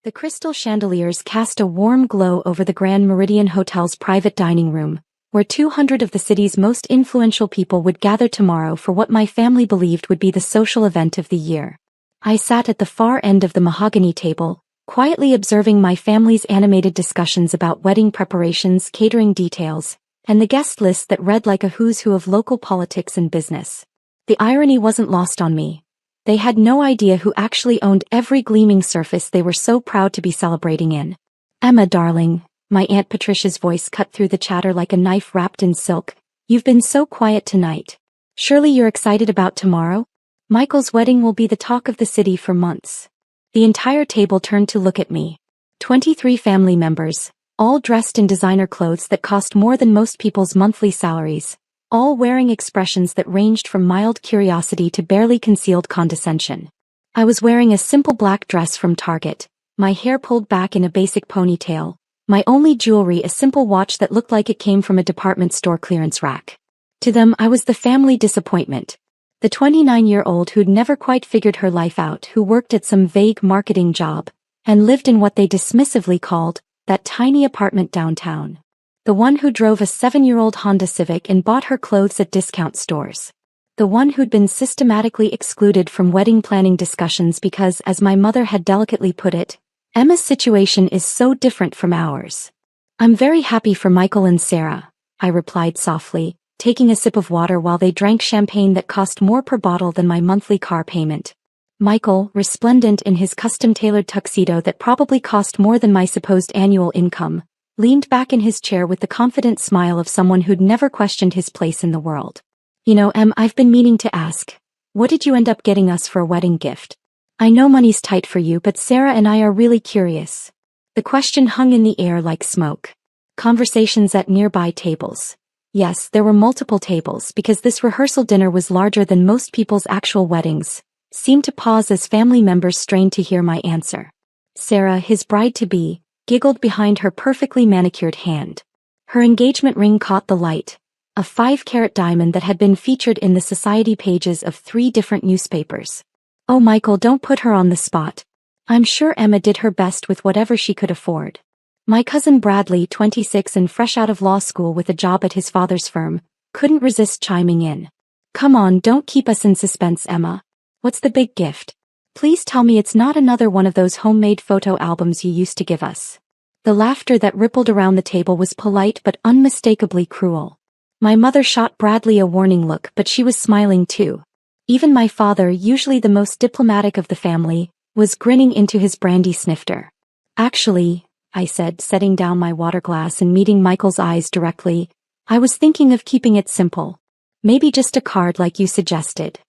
The crystal chandeliers cast a warm glow over the Grand Meridian Hotel's private dining room, where 200 of the city's most influential people would gather tomorrow for what my family believed would be the social event of the year. I sat at the far end of the mahogany table, quietly observing my family's animated discussions about wedding preparations, catering details, and the guest list that read like a who's who of local politics and business. The irony wasn't lost on me. They had no idea who actually owned every gleaming surface they were so proud to be celebrating in. "Emma, darling," my Aunt Patricia's voice cut through the chatter like a knife wrapped in silk, "you've been so quiet tonight. Surely you're excited about tomorrow? Michael's wedding will be the talk of the city for months." The entire table turned to look at me. 23 family members, all dressed in designer clothes that cost more than most people's monthly salaries, all wearing expressions that ranged from mild curiosity to barely concealed condescension. I was wearing a simple black dress from Target, my hair pulled back in a basic ponytail, my only jewelry a simple watch that looked like it came from a department store clearance rack. To them I was the family disappointment. The 29-year-old who'd never quite figured her life out, who worked at some vague marketing job, and lived in what they dismissively called that tiny apartment downtown. The one who drove a 7-year-old Honda Civic and bought her clothes at discount stores. The one who'd been systematically excluded from wedding planning discussions because, as my mother had delicately put it, Emma's situation is so different from ours. "I'm very happy for Michael and Sarah," I replied softly, taking a sip of water while they drank champagne that cost more per bottle than my monthly car payment. Michael, resplendent in his custom-tailored tuxedo that probably cost more than my supposed annual income, leaned back in his chair with the confident smile of someone who'd never questioned his place in the world. "You know, Em, I've been meaning to ask, what did you end up getting us for a wedding gift? I know money's tight for you, but Sarah and I are really curious." The question hung in the air like smoke. Conversations at nearby tables. Yes, there were multiple tables because this rehearsal dinner was larger than most people's actual weddings, seemed to pause as family members strained to hear my answer. Sarah, his bride-to-be, giggled behind her perfectly manicured hand. Her engagement ring caught the light, a 5-carat diamond that had been featured in the society pages of 3 different newspapers. "Oh, Michael, don't put her on the spot. I'm sure Emma did her best with whatever she could afford." My cousin Bradley, 26 and fresh out of law school with a job at his father's firm, couldn't resist chiming in. "Come on, don't keep us in suspense, Emma. What's the big gift? Please tell me it's not another one of those homemade photo albums you used to give us." The laughter that rippled around the table was polite but unmistakably cruel. My mother shot Bradley a warning look, but she was smiling too. Even my father, usually the most diplomatic of the family, was grinning into his brandy snifter. "Actually," I said, setting down my water glass and meeting Michael's eyes directly, "I was thinking of keeping it simple. Maybe just a card like you suggested."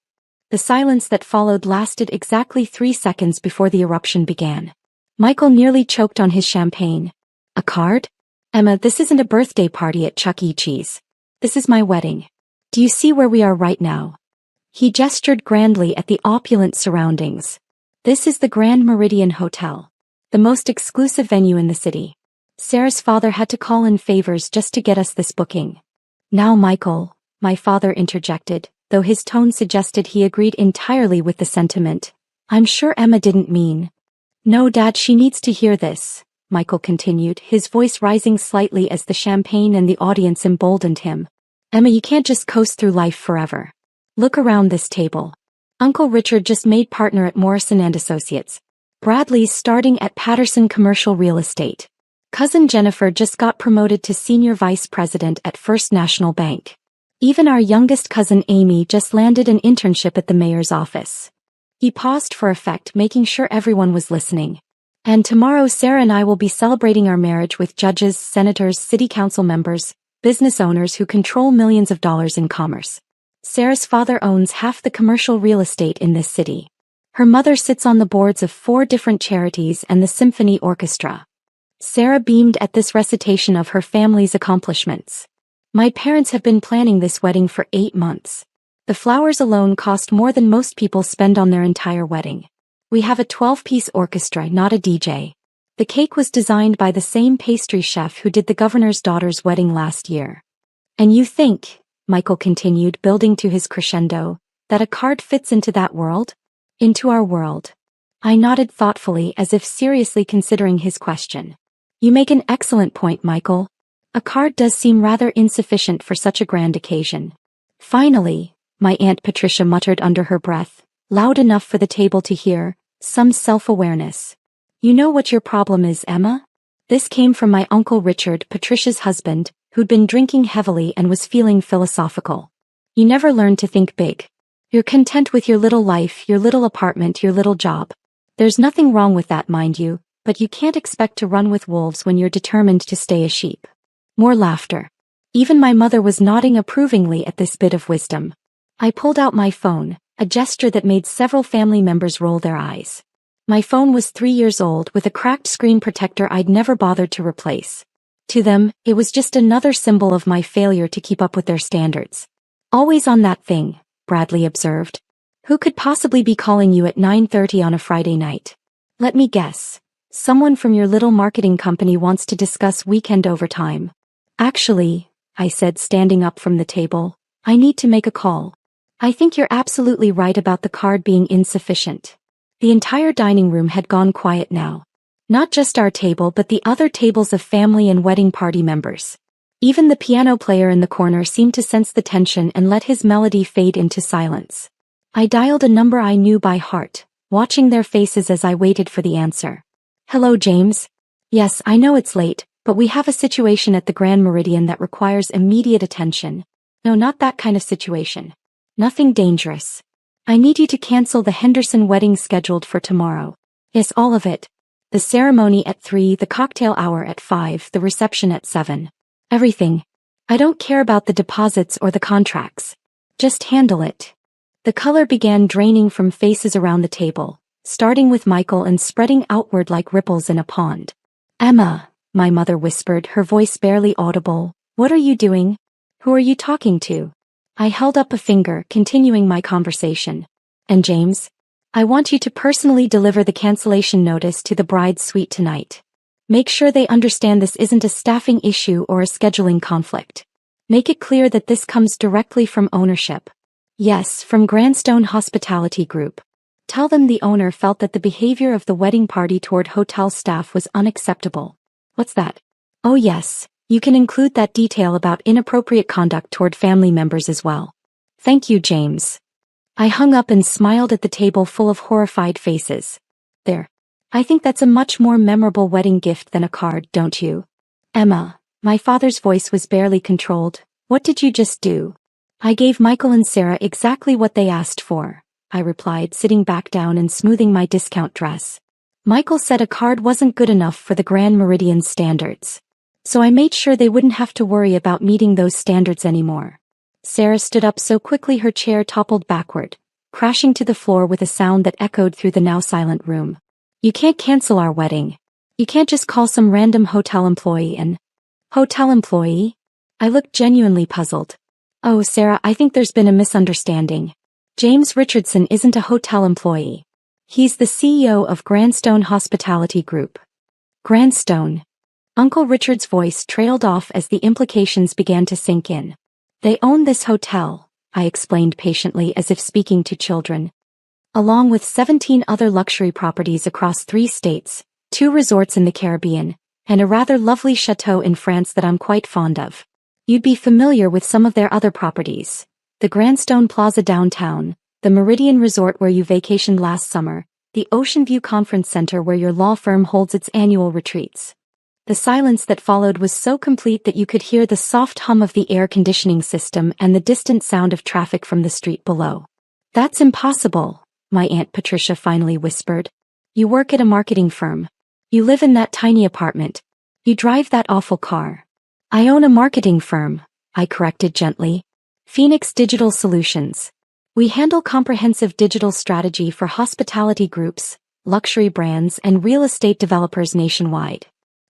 The silence that followed lasted exactly 3 seconds before the eruption began. Michael nearly choked on his champagne. "A card? Emma, this isn't a birthday party at Chuck E. Cheese. This is my wedding. Do you see where we are right now?" He gestured grandly at the opulent surroundings. "This is the Grand Meridian Hotel, the most exclusive venue in the city. Sarah's father had to call in favors just to get us this booking." "Now, Michael," my father interjected, though his tone suggested he agreed entirely with the sentiment, "I'm sure Emma didn't mean." "No, Dad, she needs to hear this," Michael continued, his voice rising slightly as the champagne and the audience emboldened him. "Emma, you can't just coast through life forever. Look around this table. Uncle Richard just made partner at Morrison & Associates. Bradley's starting at Patterson Commercial Real Estate. Cousin Jennifer just got promoted to Senior Vice President at First National Bank. Even our youngest cousin Amy just landed an internship at the mayor's office." He paused for effect, making sure everyone was listening. "And tomorrow Sarah and I will be celebrating our marriage with judges, senators, city council members, business owners who control millions of dollars in commerce. Sarah's father owns half the commercial real estate in this city. Her mother sits on the boards of 4 different charities and the symphony orchestra." Sarah beamed at this recitation of her family's accomplishments. "My parents have been planning this wedding for 8 months. The flowers alone cost more than most people spend on their entire wedding. We have a 12-piece orchestra, not a DJ. The cake was designed by the same pastry chef who did the governor's daughter's wedding last year. And you think," Michael continued, building to his crescendo, "that a card fits into that world? Into our world. I nodded thoughtfully as if seriously considering his question. You make an excellent point, Michael. A card does seem rather insufficient for such a grand occasion. Finally, my Aunt Patricia muttered under her breath, loud enough for the table to hear, some self-awareness. You know what your problem is, Emma? This came from my Uncle Richard, Patricia's husband, who'd been drinking heavily and was feeling philosophical. You never learn to think big. You're content with your little life, your little apartment, your little job. There's nothing wrong with that, mind you, but you can't expect to run with wolves when you're determined to stay a sheep. More laughter. Even my mother was nodding approvingly at this bit of wisdom. I pulled out my phone, a gesture that made several family members roll their eyes. My phone was 3 years old with a cracked screen protector I'd never bothered to replace. To them, it was just another symbol of my failure to keep up with their standards. Always on that thing, Bradley observed. Who could possibly be calling you at 9:30 on a Friday night? Let me guess. Someone from your little marketing company wants to discuss weekend overtime. Actually, I said, standing up from the table, I need to make a call. I think you're absolutely right about the card being insufficient. The entire dining room had gone quiet now. Not just our table but the other tables of family and wedding party members. Even the piano player in the corner seemed to sense the tension and let his melody fade into silence. I dialed a number I knew by heart, watching their faces as I waited for the answer. Hello, James. Yes, I know it's late, but we have a situation at the Grand Meridian that requires immediate attention. No, not that kind of situation. Nothing dangerous. I need you to cancel the Henderson wedding scheduled for tomorrow. Yes, all of it. The ceremony at 3, the cocktail hour at 5, the reception at 7. Everything. I don't care about the deposits or the contracts. Just handle it. The color began draining from faces around the table, starting with Michael and spreading outward like ripples in a pond. Emma, my mother whispered, her voice barely audible, what are you doing? Who are you talking to? I held up a finger, continuing my conversation. And James? I want you to personally deliver the cancellation notice to the bride's suite tonight. Make sure they understand this isn't a staffing issue or a scheduling conflict. Make it clear that this comes directly from ownership. Yes, from Grandstone Hospitality Group. Tell them the owner felt that the behavior of the wedding party toward hotel staff was unacceptable. What's that? Oh yes, you can include that detail about inappropriate conduct toward family members as well. Thank you, James. I hung up and smiled at the table full of horrified faces. There. I think that's a much more memorable wedding gift than a card, don't you? Emma, my father's voice was barely controlled. What did you just do? I gave Michael and Sarah exactly what they asked for, I replied, sitting back down and smoothing my discount dress. Michael said a card wasn't good enough for the Grand Meridian standards. So I made sure they wouldn't have to worry about meeting those standards anymore. Sarah stood up so quickly her chair toppled backward, crashing to the floor with a sound that echoed through the now silent room. You can't cancel our wedding. You can't just call some random hotel employee in. Hotel employee? I looked genuinely puzzled. Oh, Sarah, I think there's been a misunderstanding. James Richardson isn't a hotel employee. He's the CEO of Grandstone Hospitality Group. Grandstone. Uncle Richard's voice trailed off as the implications began to sink in. They own this hotel, I explained patiently as if speaking to children. Along with 17 other luxury properties across 3 states, 2 resorts in the Caribbean, and a rather lovely chateau in France that I'm quite fond of. You'd be familiar with some of their other properties. The Grandstone Plaza downtown, the Meridian Resort where you vacationed last summer, the Ocean View Conference Center where your law firm holds its annual retreats. The silence that followed was so complete that you could hear the soft hum of the air conditioning system and the distant sound of traffic from the street below. That's impossible, my Aunt Patricia finally whispered. You work at a marketing firm. You live in that tiny apartment. You drive that awful car. I own a marketing firm, I corrected gently. Phoenix Digital Solutions. We handle comprehensive digital strategy for hospitality groups, luxury brands, and real estate developers nationwide.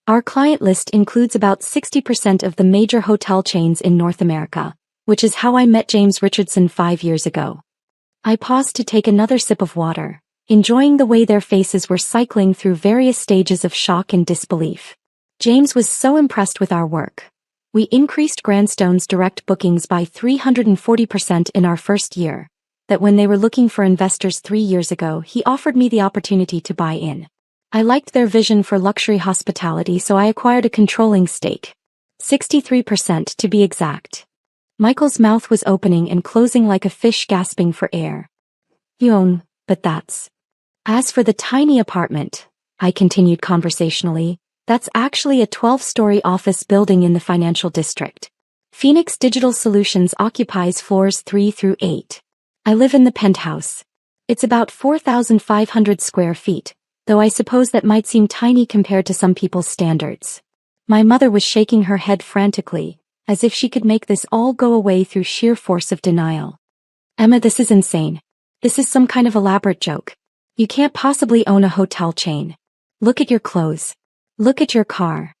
Our client list includes about 60% of the major hotel chains in North America, which is how I met James Richardson 5 years ago. I paused to take another sip of water, enjoying the way their faces were cycling through various stages of shock and disbelief. James was so impressed with our work. We increased Grandstone's direct bookings by 340% in our first year, that when they were looking for investors 3 years ago, he offered me the opportunity to buy in. I liked their vision for luxury hospitality, so I acquired a controlling stake. 63% to be exact. Michael's mouth was opening and closing like a fish gasping for air. You own, but that's... As for the tiny apartment, I continued conversationally, that's actually a 12-story office building in the financial district. Phoenix Digital Solutions occupies floors 3 through 8. I live in the penthouse. It's about 4,500 square feet, though I suppose that might seem tiny compared to some people's standards. My mother was shaking her head frantically, as if she could make this all go away through sheer force of denial. Emma, this is insane. This is some kind of elaborate joke. You can't possibly own a hotel chain. Look at your clothes. Look at your car.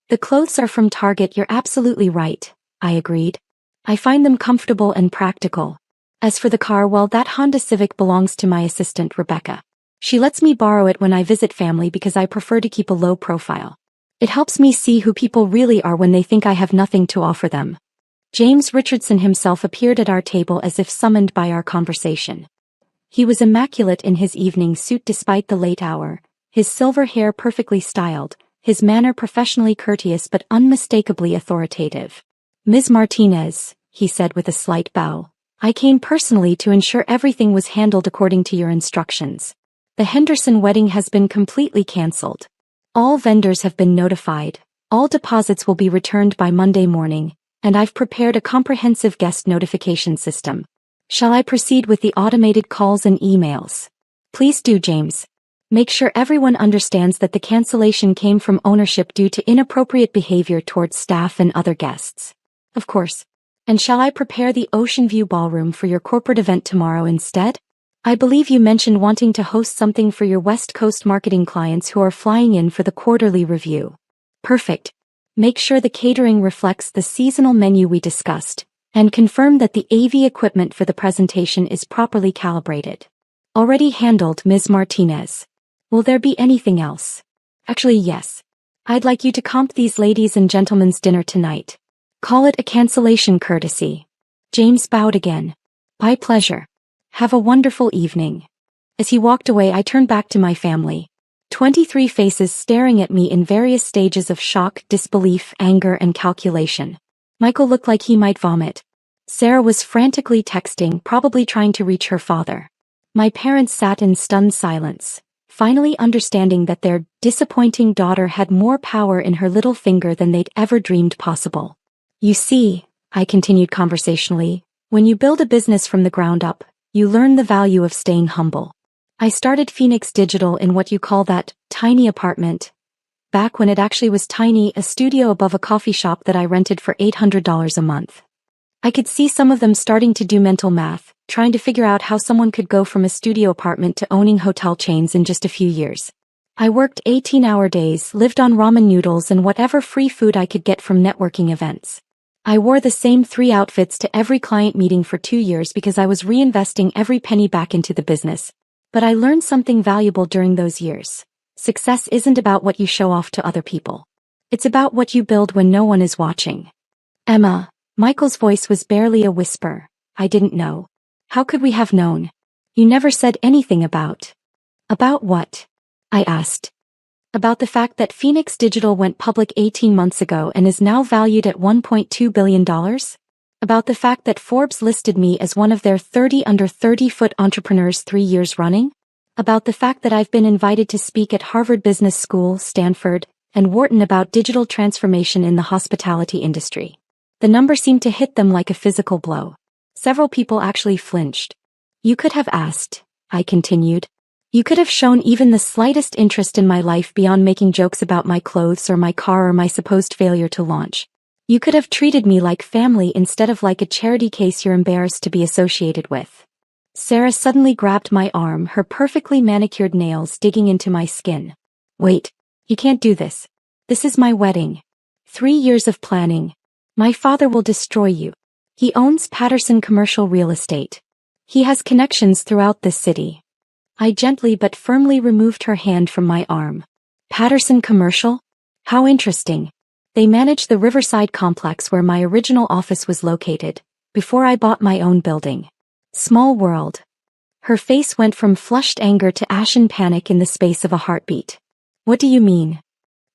The clothes are from Target, you're absolutely right, I agreed. I find them comfortable and practical. As for the car, well, that Honda Civic belongs to my assistant Rebecca. She lets me borrow it when I visit family because I prefer to keep a low profile. It helps me see who people really are when they think I have nothing to offer them. James Richardson himself appeared at our table as if summoned by our conversation. He was immaculate in his evening suit despite the late hour, his silver hair perfectly styled, his manner professionally courteous but unmistakably authoritative. Ms. Martinez, he said with a slight bow, I came personally to ensure everything was handled according to your instructions. The Henderson wedding has been completely cancelled. All vendors have been notified, all deposits will be returned by Monday morning, and I've prepared a comprehensive guest notification system. Shall I proceed with the automated calls and emails? Please do, James. Make sure everyone understands that the cancellation came from ownership due to inappropriate behavior towards staff and other guests. Of course. And shall I prepare the Ocean View Ballroom for your corporate event tomorrow instead? I believe you mentioned wanting to host something for your West Coast marketing clients who are flying in for the quarterly review. Perfect. Make sure the catering reflects the seasonal menu we discussed, and confirm that the AV equipment for the presentation is properly calibrated. Already handled, Ms. Martinez. Will there be anything else? Actually, yes. I'd like you to comp these ladies and gentlemen's dinner tonight. Call it a cancellation courtesy. James bowed again. My pleasure. Have a wonderful evening. As he walked away, I turned back to my family. 23 faces staring at me in various stages of shock, disbelief, anger, and calculation. Michael looked like he might vomit. Sarah was frantically texting, probably trying to reach her father. My parents sat in stunned silence, finally understanding that their disappointing daughter had more power in her little finger than they'd ever dreamed possible. You see, I continued conversationally, when you build a business from the ground up, you learn the value of staying humble. I started Phoenix Digital in what you call that tiny apartment. Back when it actually was tiny, a studio above a coffee shop that I rented for $800 a month. I could see some of them starting to do mental math, trying to figure out how someone could go from a studio apartment to owning hotel chains in just a few years. I worked 18-hour days, lived on ramen noodles and whatever free food I could get from networking events. I wore the same 3 outfits to every client meeting for 2 years because I was reinvesting every penny back into the business. But I learned something valuable during those years. Success isn't about what you show off to other people. It's about what you build when no one is watching. Emma, Michael's voice was barely a whisper. I didn't know. How could we have known? You never said anything about. About what? I asked. About the fact that Phoenix Digital went public 18 months ago and is now valued at $1.2 billion? About the fact that Forbes listed me as one of their 30 under 30-foot entrepreneurs 3 years running? About the fact that I've been invited to speak at Harvard Business School, Stanford, and Wharton about digital transformation in the hospitality industry. The number seemed to hit them like a physical blow. Several people actually flinched. You could have asked, I continued. You could have shown even the slightest interest in my life beyond making jokes about my clothes or my car or my supposed failure to launch. You could have treated me like family instead of like a charity case you're embarrassed to be associated with. Sarah suddenly grabbed my arm, her perfectly manicured nails digging into my skin. Wait, you can't do this. This is my wedding. 3 years of planning. My father will destroy you. He owns Patterson Commercial Real Estate. He has connections throughout this city. I gently but firmly removed her hand from my arm. Patterson Commercial? How interesting. They manage the Riverside complex where my original office was located, before I bought my own building. Small world. Her face went from flushed anger to ashen panic in the space of a heartbeat. What do you mean?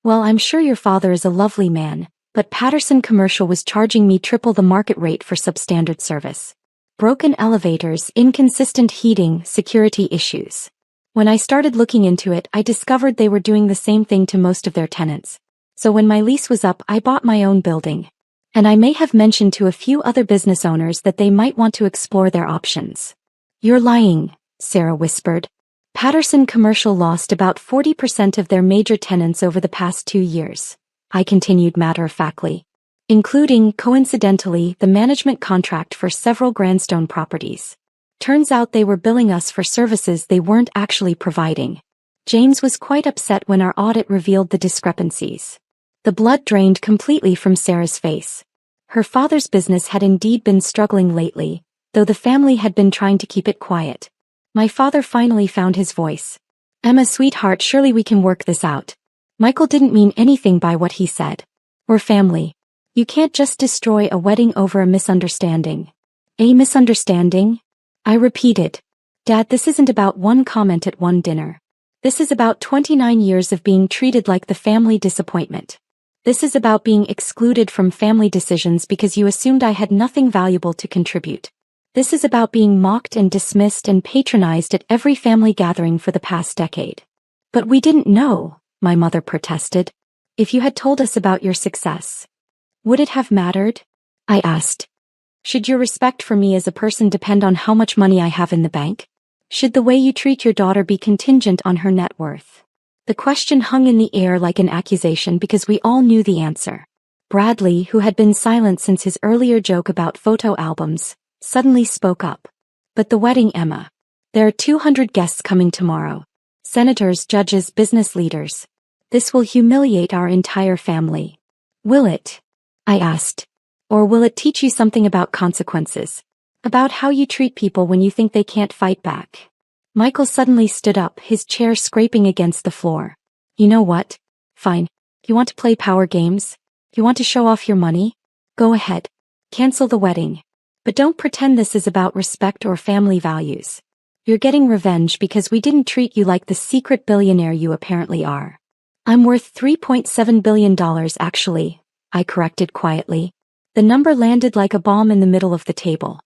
Well, I'm sure your father is a lovely man, but Patterson Commercial was charging me triple the market rate for substandard service. Broken elevators, inconsistent heating, security issues. When I started looking into it, I discovered they were doing the same thing to most of their tenants. So when my lease was up, I bought my own building. And I may have mentioned to a few other business owners that they might want to explore their options. You're lying, Sarah whispered. Patterson Commercial lost about 40% of their major tenants over the past 2 years. I continued matter-of-factly. Including, coincidentally, the management contract for several Grandstone properties. Turns out they were billing us for services they weren't actually providing. James was quite upset when our audit revealed the discrepancies. The blood drained completely from Sarah's face. Her father's business had indeed been struggling lately, though the family had been trying to keep it quiet. My father finally found his voice. Emma, sweetheart, surely we can work this out. Michael didn't mean anything by what he said. We're family. You can't just destroy a wedding over a misunderstanding. A misunderstanding? I repeated. Dad, this isn't about one comment at one dinner. This is about 29 years of being treated like the family disappointment. This is about being excluded from family decisions because you assumed I had nothing valuable to contribute. This is about being mocked and dismissed and patronized at every family gathering for the past decade. But we didn't know, my mother protested. If you had told us about your success, would it have mattered? I asked. Should your respect for me as a person depend on how much money I have in the bank? Should the way you treat your daughter be contingent on her net worth? The question hung in the air like an accusation because we all knew the answer. Bradley, who had been silent since his earlier joke about photo albums, suddenly spoke up. But the wedding, Emma. There are 200 guests coming tomorrow. Senators, judges, business leaders. This will humiliate our entire family. Will it? I asked. Or will it teach you something about consequences? About how you treat people when you think they can't fight back? Michael suddenly stood up, his chair scraping against the floor. You know what? Fine. You want to play power games? You want to show off your money? Go ahead. Cancel the wedding. But don't pretend this is about respect or family values. You're getting revenge because we didn't treat you like the secret billionaire you apparently are. I'm worth $3.7 billion actually, I corrected quietly. The number landed like a bomb in the middle of the table.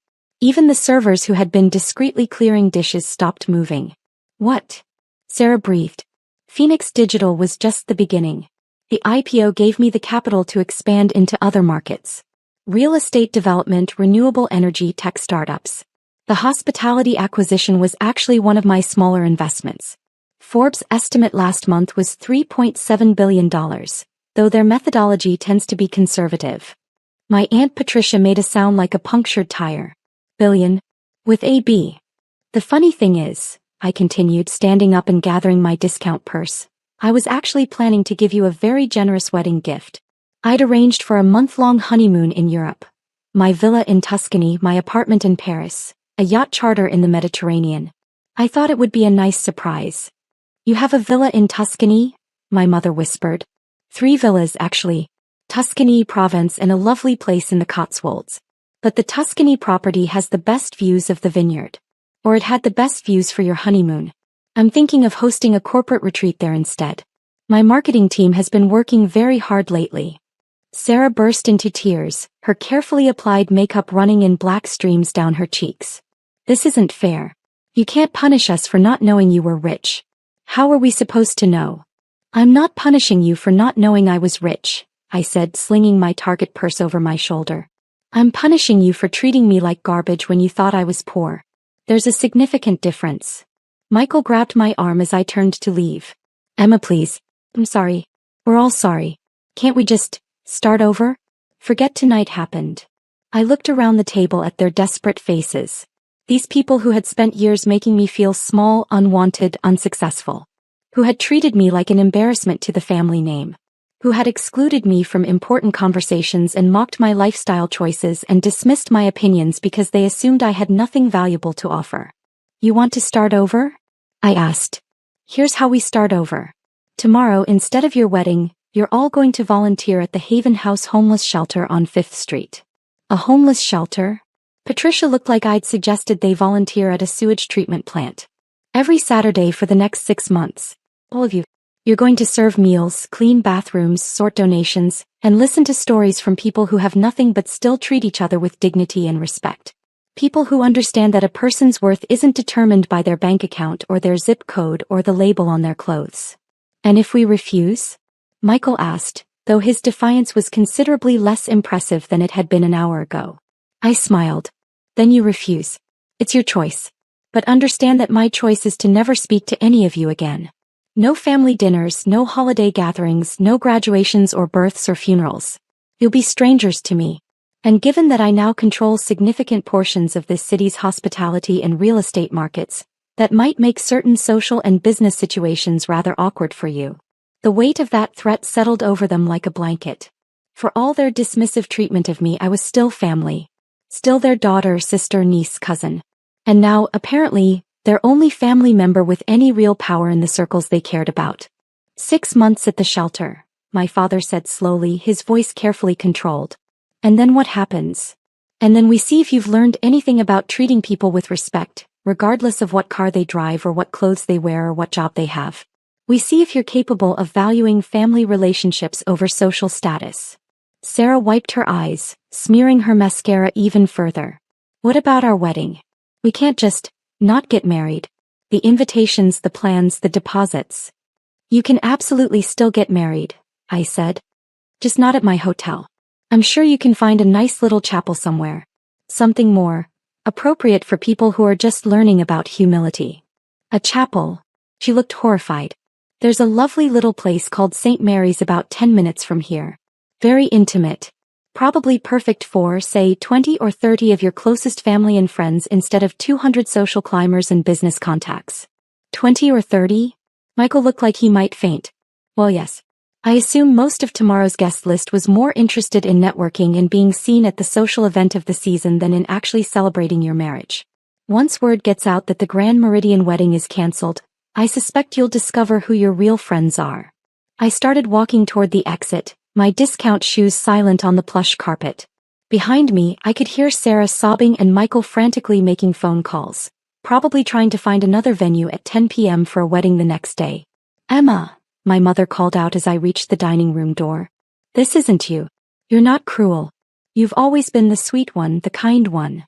Even the servers who had been discreetly clearing dishes stopped moving. What? Sarah breathed. Phoenix Digital was just the beginning. The IPO gave me the capital to expand into other markets. Real estate development, renewable energy, tech startups. The hospitality acquisition was actually one of my smaller investments. Forbes' estimate last month was $3.7 billion, though their methodology tends to be conservative. My Aunt Patricia made a sound like a punctured tire. Billion. With a B. The funny thing is, I continued, standing up and gathering my discount purse, I was actually planning to give you a very generous wedding gift. I'd arranged for a month-long honeymoon in Europe. My villa in Tuscany, my apartment in Paris, a yacht charter in the Mediterranean. I thought it would be a nice surprise. You have a villa in Tuscany? My mother whispered. 3 villas actually. Tuscany, Provence, and a lovely place in the Cotswolds. But the Tuscany property has the best views of the vineyard. Or it had the best views for your honeymoon. I'm thinking of hosting a corporate retreat there instead. My marketing team has been working very hard lately. Sarah burst into tears, her carefully applied makeup running in black streams down her cheeks. This isn't fair. You can't punish us for not knowing you were rich. How are we supposed to know? I'm not punishing you for not knowing I was rich, I said, slinging my Target purse over my shoulder. I'm punishing you for treating me like garbage when you thought I was poor. There's a significant difference. Michael grabbed my arm as I turned to leave. Emma, please. I'm sorry. We're all sorry. Can't we just start over? Forget tonight happened. I looked around the table at their desperate faces. These people who had spent years making me feel small, unwanted, unsuccessful. Who had treated me like an embarrassment to the family name. Who had excluded me from important conversations and mocked my lifestyle choices and dismissed my opinions because they assumed I had nothing valuable to offer. You want to start over? I asked. Here's how we start over. Tomorrow, instead of your wedding, you're all going to volunteer at the Haven House homeless shelter on 5th Street. A homeless shelter? Patricia looked like I'd suggested they volunteer at a sewage treatment plant. Every Saturday for the next 6 months. All of you. You're going to serve meals, clean bathrooms, sort donations, and listen to stories from people who have nothing but still treat each other with dignity and respect. People who understand that a person's worth isn't determined by their bank account or their zip code or the label on their clothes. And if we refuse? Michael asked, though his defiance was considerably less impressive than it had been an hour ago. I smiled. Then you refuse. It's your choice. But understand that my choice is to never speak to any of you again. No family dinners, no holiday gatherings, no graduations or births or funerals. You'll be strangers to me. And given that I now control significant portions of this city's hospitality and real estate markets, that might make certain social and business situations rather awkward for you. The weight of that threat settled over them like a blanket. For all their dismissive treatment of me, I was still family. Still their daughter, sister, niece, cousin. And now, apparently, their only family member with any real power in the circles they cared about. 6 months at the shelter, my father said slowly, his voice carefully controlled. And then what happens? And then we see if you've learned anything about treating people with respect, regardless of what car they drive or what clothes they wear or what job they have. We see if you're capable of valuing family relationships over social status. Sarah wiped her eyes, smearing her mascara even further. What about our wedding? We can't just not get married. The invitations, the plans, the deposits. You can absolutely still get married, I said. Just not at my hotel. I'm sure you can find a nice little chapel somewhere. Something more appropriate for people who are just learning about humility. A chapel? She looked horrified. There's a lovely little place called St. Mary's about 10 minutes from here. Very intimate. Probably perfect for, say, 20 or 30 of your closest family and friends instead of 200 social climbers and business contacts. 20 or 30? Michael looked like he might faint. Well, yes. I assume most of tomorrow's guest list was more interested in networking and being seen at the social event of the season than in actually celebrating your marriage. Once word gets out that the Grand Meridian wedding is cancelled, I suspect you'll discover who your real friends are. I started walking toward the exit, my discount shoes silent on the plush carpet. Behind me, I could hear Sarah sobbing and Michael frantically making phone calls, probably trying to find another venue at 10 p.m. for a wedding the next day. Emma, my mother called out as I reached the dining room door. This isn't you. You're not cruel. You've always been the sweet one, the kind one.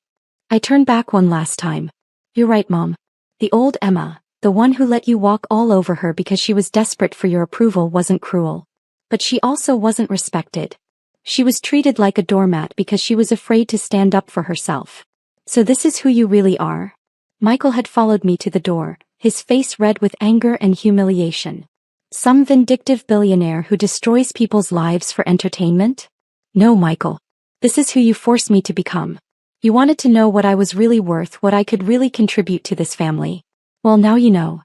I turned back one last time. You're right, Mom. The old Emma, the one who let you walk all over her because she was desperate for your approval, wasn't cruel. But she also wasn't respected. She was treated like a doormat because she was afraid to stand up for herself. So this is who you really are? Michael had followed me to the door, his face red with anger and humiliation. Some vindictive billionaire who destroys people's lives for entertainment? No, Michael. This is who you forced me to become. You wanted to know what I was really worth, what I could really contribute to this family. Well, now you know.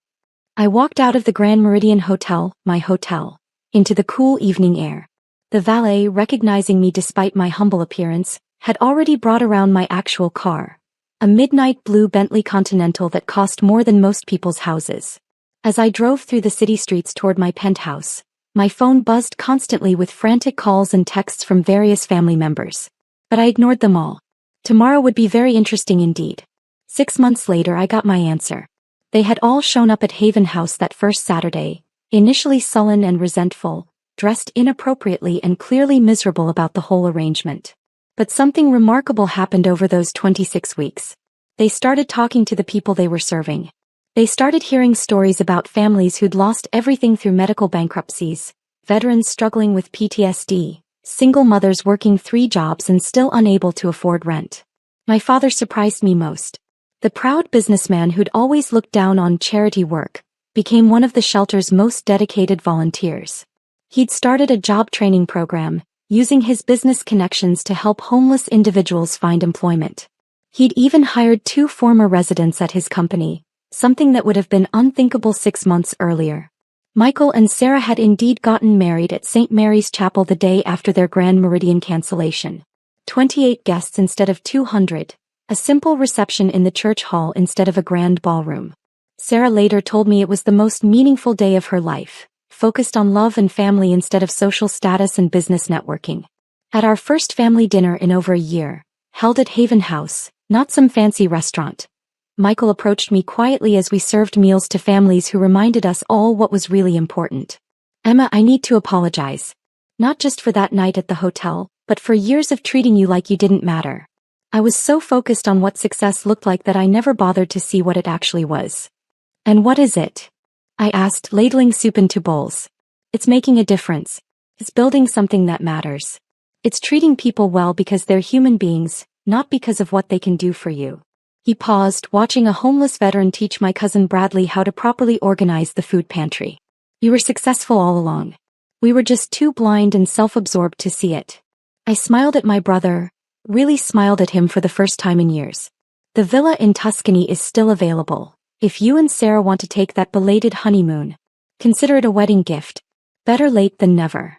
I walked out of the Grand Meridian Hotel, my hotel, into the cool evening air. The valet, recognizing me despite my humble appearance, had already brought around my actual car, a midnight blue Bentley Continental that cost more than most people's houses. As I drove through the city streets toward my penthouse, my phone buzzed constantly with frantic calls and texts from various family members. But I ignored them all. Tomorrow would be very interesting indeed. 6 months later I got my answer. They had all shown up at Haven House that first Saturday, initially sullen and resentful, dressed inappropriately and clearly miserable about the whole arrangement. But something remarkable happened over those 26 weeks. They started talking to the people they were serving. They started hearing stories about families who'd lost everything through medical bankruptcies, veterans struggling with PTSD, single mothers working 3 jobs and still unable to afford rent. My father surprised me most. The proud businessman who'd always looked down on charity work became one of the shelter's most dedicated volunteers. He'd started a job training program, using his business connections to help homeless individuals find employment. He'd even hired 2 former residents at his company, something that would have been unthinkable 6 months earlier. Michael and Sarah had indeed gotten married at St. Mary's Chapel the day after their Grand Meridian cancellation. 28 guests instead of 200, a simple reception in the church hall instead of a grand ballroom. Sarah later told me it was the most meaningful day of her life, focused on love and family instead of social status and business networking. At our first family dinner in over a year, held at Haven House, Not some fancy restaurant. Michael approached me quietly as we served meals to families who reminded us all what was really important. Emma, I need to apologize. Not just for that night at the hotel, but for years of treating you like you didn't matter. I was so focused on what success looked like that I never bothered to see what it actually was. And what is it? I asked, ladling soup into bowls. It's making a difference. It's building something that matters. It's treating people well because they're human beings, not because of what they can do for you. He paused, watching a homeless veteran teach my cousin Bradley how to properly organize the food pantry. You were successful all along. We were just too blind and self-absorbed to see it. I smiled at my brother, really smiled at him for the first time in years. The villa in Tuscany is still available. If you and Sarah want to take that belated honeymoon, consider it a wedding gift. Better late than never.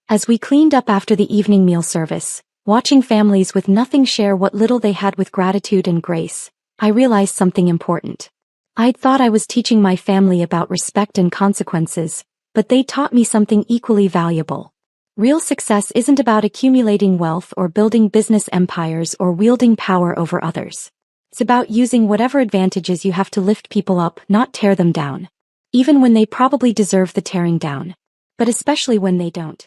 As we cleaned up after the evening meal service, watching families with nothing share what little they had with gratitude and grace, I realized something important. I'd thought I was teaching my family about respect and consequences, but they taught me something equally valuable. Real success isn't about accumulating wealth or building business empires or wielding power over others. It's about using whatever advantages you have to lift people up, not tear them down. Even when they probably deserve the tearing down. But especially when they don't.